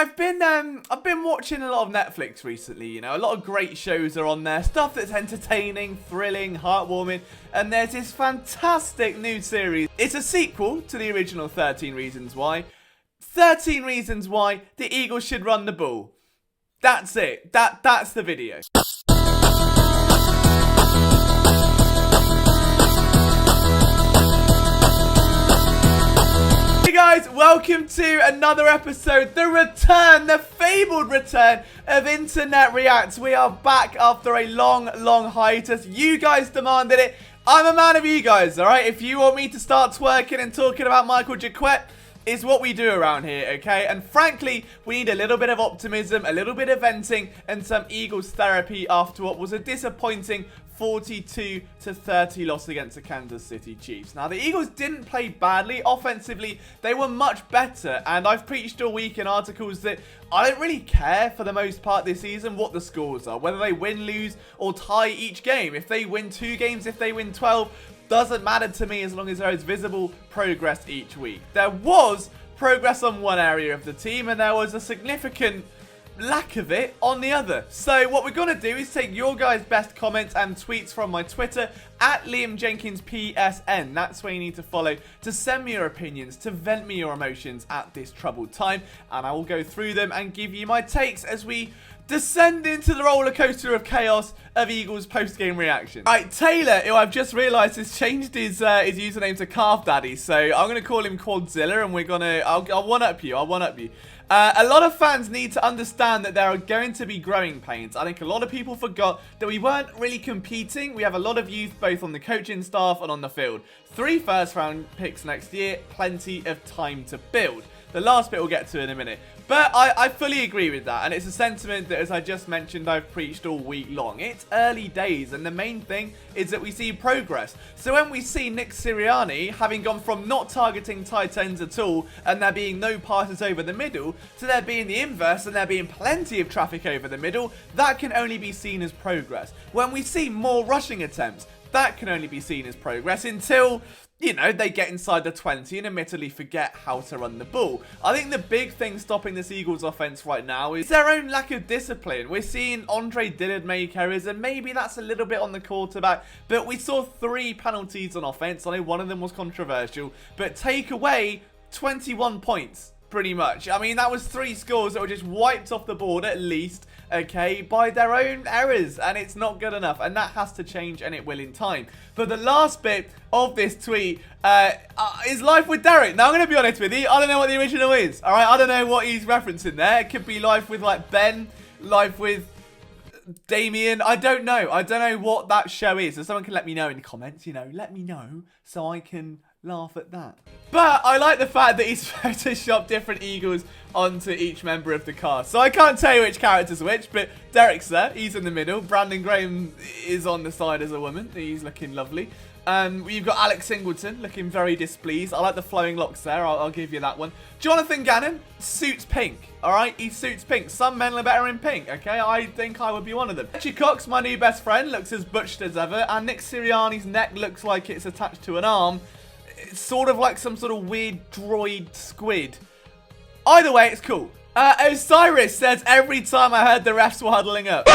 I've been watching a lot of Netflix recently, you know, a lot of great shows are on there, stuff that's entertaining, thrilling, heartwarming, and there's this fantastic new series. It's a sequel to the original 13 Reasons Why. 13 Reasons Why the Eagles should run the ball. That's it. That's the video. Hey guys, welcome to another episode, the return, the fabled return of Internet Reacts. We are back after a long hiatus. You guys demanded it. I'm a man of you guys, alright? If you want me to start twerking and talking about Michael Jaquette, it's what we do around here, okay? And frankly, we need a little bit of optimism, a little bit of venting, and some Eagles therapy after what was a disappointing 42-30 loss against the Kansas City Chiefs. Now, the Eagles didn't play badly. Offensively, they were much better. And I've preached all week in articles that I don't really care for the most part this season what the scores are. Whether they win, lose, or tie each game. If they win 2 games, if they win 12, doesn't matter to me as long as there is visible progress each week. There was progress on one area of the team, and there was a significant lack of it on the other. So what we're going to do is take your guys' best comments and tweets from my Twitter at Liam Jenkins PSN. That's where you need to follow to send me your opinions, to vent me your emotions at this troubled time, and I will go through them and give you my takes as we descend into the roller coaster of chaos of Eagles post-game reaction. Right, Taylor, who I've just realised has changed his username to Calf Daddy, so I'm going to call him Codzilla, and we're going to, I'll one-up you, a lot of fans need to understand that there are going to be growing pains. I think a lot of people forgot that we weren't really competing. We have a lot of youth both on the coaching staff and on the field. 3 first-round picks next year, plenty of time to build. The last bit we'll get to in a minute. But I fully agree with that, and it's a sentiment that, as I just mentioned, I've preached all week long. It's early days, and the main thing is that we see progress. So when we see Nick Ciriani having gone from not targeting tight ends at all, and there being no passes over the middle, to there being the inverse, and there being plenty of traffic over the middle, that can only be seen as progress. When we see more rushing attempts, that can only be seen as progress until, you know, they get inside the 20 and admittedly forget how to run the ball. I think the big thing stopping this Eagles offense right now is their own lack of discipline. We're seeing Andre Dillard make errors, and maybe that's a little bit on the quarterback, but we saw 3 penalties on offense. I know one of them was controversial, but take away 21 points. Pretty much. I mean, that was 3 scores that were just wiped off the board at least, okay, by their own errors, and it's not good enough, and that has to change, and it will in time. But the last bit of this tweet is Life with Derek. Now, I'm going to be honest with you, I don't know what the original is, alright? I don't know what he's referencing there. It could be Life with, like, Ben, Life with Damien. I don't know what that show is, so someone can let me know in the comments, you know, let me know so I can laugh at that. But I like the fact that he's photoshopped different Eagles onto each member of the cast. So I can't tell you which character's which, but Derek's there. He's in the middle. Brandon Graham is on the side as a woman. He's looking lovely. You've got Alex Singleton looking very displeased. I like the flowing locks there. I'll give you that one. Jonathan Gannon suits pink. Alright, he suits pink. Some men are better in pink, okay? I think I would be one of them. Richie Cox, my new best friend, looks as butched as ever. And Nick Sirianni's neck looks like it's attached to an arm. It's sort of like some sort of weird droid squid. Either way, it's cool. Osiris says, every time I heard the refs were huddling up.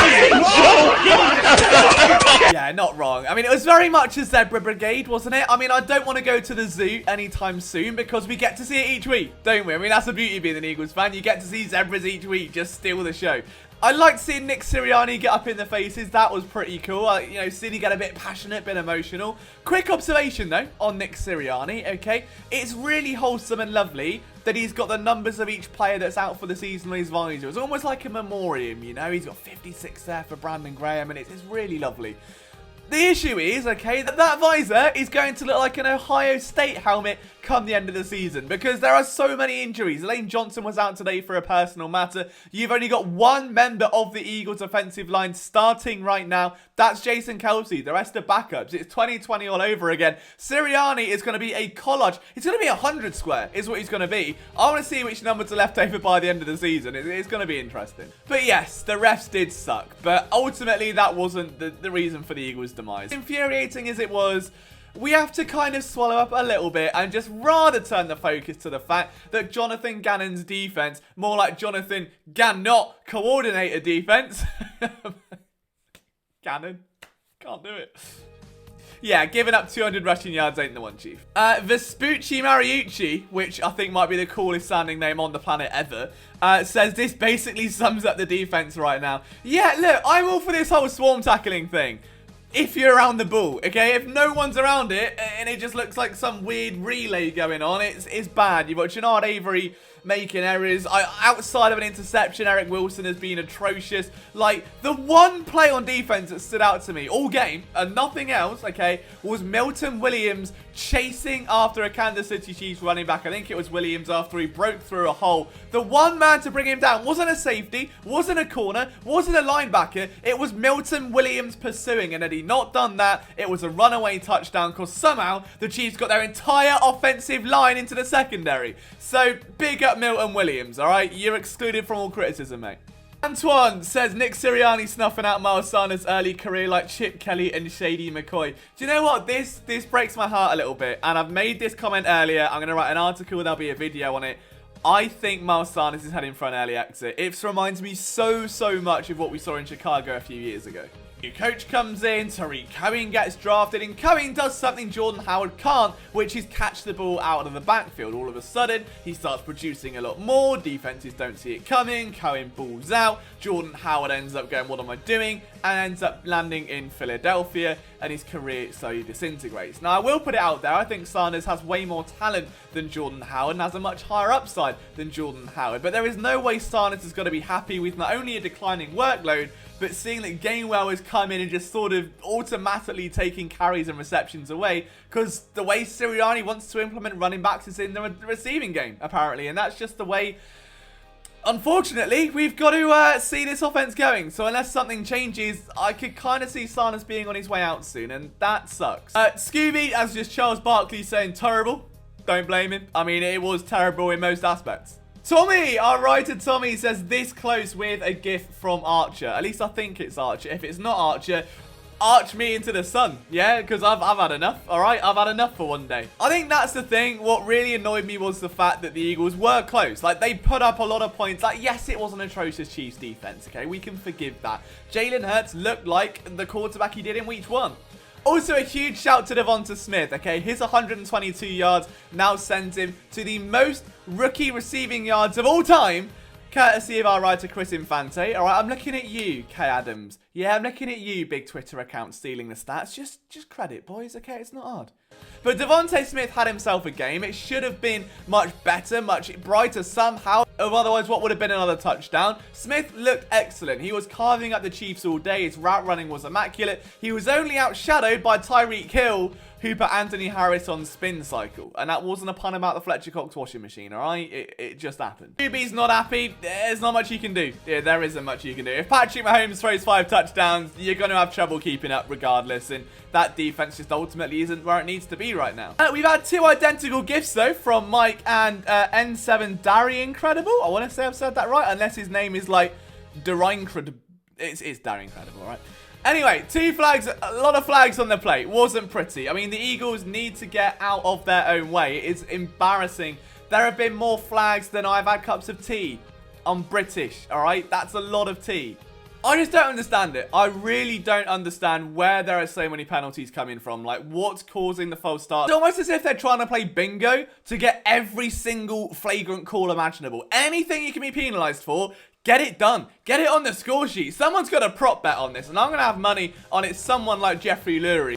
Yeah, not wrong. I mean, it was very much a Zebra Brigade, wasn't it? I mean, I don't want to go to the zoo anytime soon because we get to see it each week, don't we? I mean, that's the beauty of being an Eagles fan. You get to see zebras each week, just steal the show. I liked seeing Nick Ciriani get up in the faces. That was pretty cool. You know, seeing him get a bit passionate, a bit emotional. Quick observation, though, on Nick Ciriani, okay? It's really wholesome and lovely that he's got the numbers of each player that's out for the season on his visor. It's almost like a memoriam, you know? He's got 56 there for Brandon Graham, and it's really lovely. The issue is, okay, that visor is going to look like an Ohio State helmet come the end of the season because there are so many injuries. Lane Johnson was out today for a personal matter. You've only got 1 member of the Eagles offensive line starting right now. That's Jason Kelce. The rest are backups. It's 2020 all over again. Sirianni is going to be a collage. It's going to be 100 square is what he's going to be. I want to see which numbers are left over by the end of the season. It's going to be interesting. But yes, the refs did suck. But ultimately, that wasn't the reason for the Eagles' demise. Infuriating as it was, we have to kind of swallow up a little bit and just rather turn the focus to the fact that Jonathan Gannon's defense, more like Jonathan Gannot coordinated defense. Gannon. Can't do it. Yeah, giving up 200 rushing yards ain't the one, Chief. Vespucci Mariucci, which I think might be the coolest sounding name on the planet ever, says this basically sums up the defense right now. Yeah, look, I'm all for this whole swarm tackling thing. If you're around the ball, okay? If no one's around it and it just looks like some weird relay going on, it's bad. You've got Jannard Avery making errors. Outside of an interception, Eric Wilson has been atrocious. Like, the one play on defense that stood out to me all game, and nothing else, okay, was Milton Williams chasing after a Kansas City Chiefs running back. I think it was Williams after he broke through a hole. The one man to bring him down wasn't a safety, wasn't a corner, wasn't a linebacker. It was Milton Williams pursuing, and had he not done that, it was a runaway touchdown because somehow the Chiefs got their entire offensive line into the secondary. So, big up Milton Williams, alright? You're excluded from all criticism, mate. Antoine says Nick Ciriani snuffing out Miles Sanders' early career like Chip Kelly and Shady McCoy. Do you know what? This breaks my heart a little bit. And I've made this comment earlier. I'm going to write an article. There'll be a video on it. I think Miles Sanders is heading for an early exit. It reminds me so much of what we saw in Chicago a few years ago. New coach comes in, Tariq Cohen gets drafted, and Cohen does something Jordan Howard can't, which is catch the ball out of the backfield. All of a sudden, he starts producing a lot more, defenses don't see it coming, Cohen balls out, Jordan Howard ends up going, what am I doing? And ends up landing in Philadelphia, and his career slowly disintegrates. Now, I will put it out there, I think Sanders has way more talent than Jordan Howard, and has a much higher upside than Jordan Howard, but there is no way Sanders is going to be happy with not only a declining workload, but seeing that Gainwell has come in and just sort of automatically taking carries and receptions away, because the way Ciriani wants to implement running backs is in the receiving game, apparently, and that's just the way, unfortunately, we've got to see this offense going. So unless something changes, I could kind of see Sanders being on his way out soon, and that sucks. Scooby, as just Charles Barkley saying, terrible. Don't blame him. I mean, it was terrible in most aspects. Tommy, our writer Tommy, says this close with a gif from Archer. At least I think it's Archer. If it's not Archer, arch me into the sun. Yeah, because I've had enough, all right? I've had enough for one day. I think that's the thing. What really annoyed me was the fact that the Eagles were close. Like, they put up a lot of points. Like, yes, it was an atrocious Chiefs defense, okay? We can forgive that. Jalen Hurts looked like the quarterback he did in week 1. Also, a huge shout to Devonta Smith, okay? His 122 yards now sends him to the most rookie receiving yards of all time, courtesy of our writer Chris Infante. All right, I'm looking at you, Kay Adams. Yeah, I'm looking at you, big Twitter account stealing the stats. Just credit, boys, okay? It's not hard. But Devonta Smith had himself a game. It should have been much better, much brighter somehow. Otherwise, what would have been another touchdown? Smith looked excellent. He was carving up the Chiefs all day. His route running was immaculate. He was only outshadowed by Tyreek Hill, who put Anthony Harris on spin cycle. And that wasn't a pun about the Fletcher Cox washing machine, all right? It just happened. QB's not happy. There's not much you can do. Yeah, there isn't much you can do. If Patrick Mahomes throws 5 touchdowns, you're going to have trouble keeping up regardless. And that defense just ultimately isn't where it needs to be right now. We've had 2 identical gifts, though, from Mike and N7 Darry Incredible. I want to say I've said that right, unless his name is like Darry Incredible. It's Darry Incredible, all right? Anyway, 2 flags, a lot of flags on the plate. Wasn't pretty. I mean, the Eagles need to get out of their own way. It's embarrassing. There have been more flags than I've had cups of tea. I'm British, all right? That's a lot of tea. I just don't understand it. I really don't understand where there are so many penalties coming from. Like, what's causing the false start? It's almost as if they're trying to play bingo to get every single flagrant call imaginable. Anything you can be penalised for, get it done. Get it on the score sheet. Someone's got a prop bet on this, and I'm going to have money on it. Someone like Jeffrey Lurie.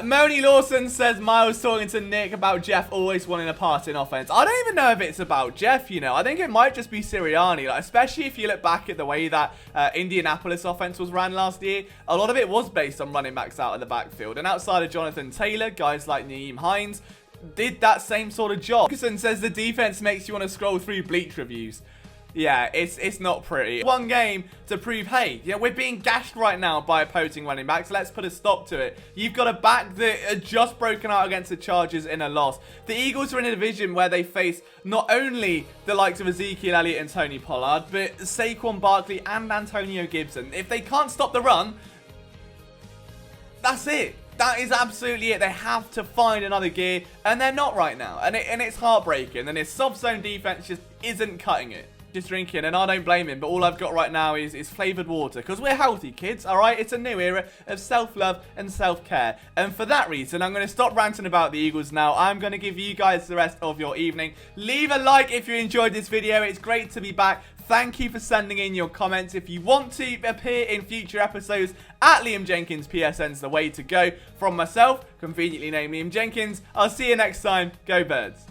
Moni Lawson says Miles talking to Nick about Jeff always wanting a part in offense. I don't even know if it's about Jeff, you know. I think it might just be Ciriani, like, especially if you look back at the way that Indianapolis offense was ran last year. A lot of it was based on running backs out of the backfield. And outside of Jonathan Taylor, guys like Nyheim Hines did that same sort of job. Ferguson says the defense makes you want to scroll through Bleach reviews. Yeah, it's not pretty. One game to prove, hey, you know, we're being gashed right now by opposing running backs. Let's put a stop to it. You've got a back that are just broken out against the Chargers in a loss. The Eagles are in a division where they face not only the likes of Ezekiel Elliott and Tony Pollard, but Saquon Barkley and Antonio Gibson. If they can't stop the run, that's it. That is absolutely it. They have to find another gear, and they're not right now. And it's heartbreaking. And his soft zone defense just isn't cutting it. Just drinking, and I don't blame him, but all I've got right now is flavored water, because we're healthy, kids, alright? It's a new era of self-love and self-care, and for that reason, I'm going to stop ranting about the Eagles now. I'm going to give you guys the rest of your evening. Leave a like if you enjoyed this video. It's great to be back. Thank you for sending in your comments. If you want to appear in future episodes, at Liam Jenkins PSN's the way to go. From myself, conveniently named Liam Jenkins, I'll see you next time. Go Birds.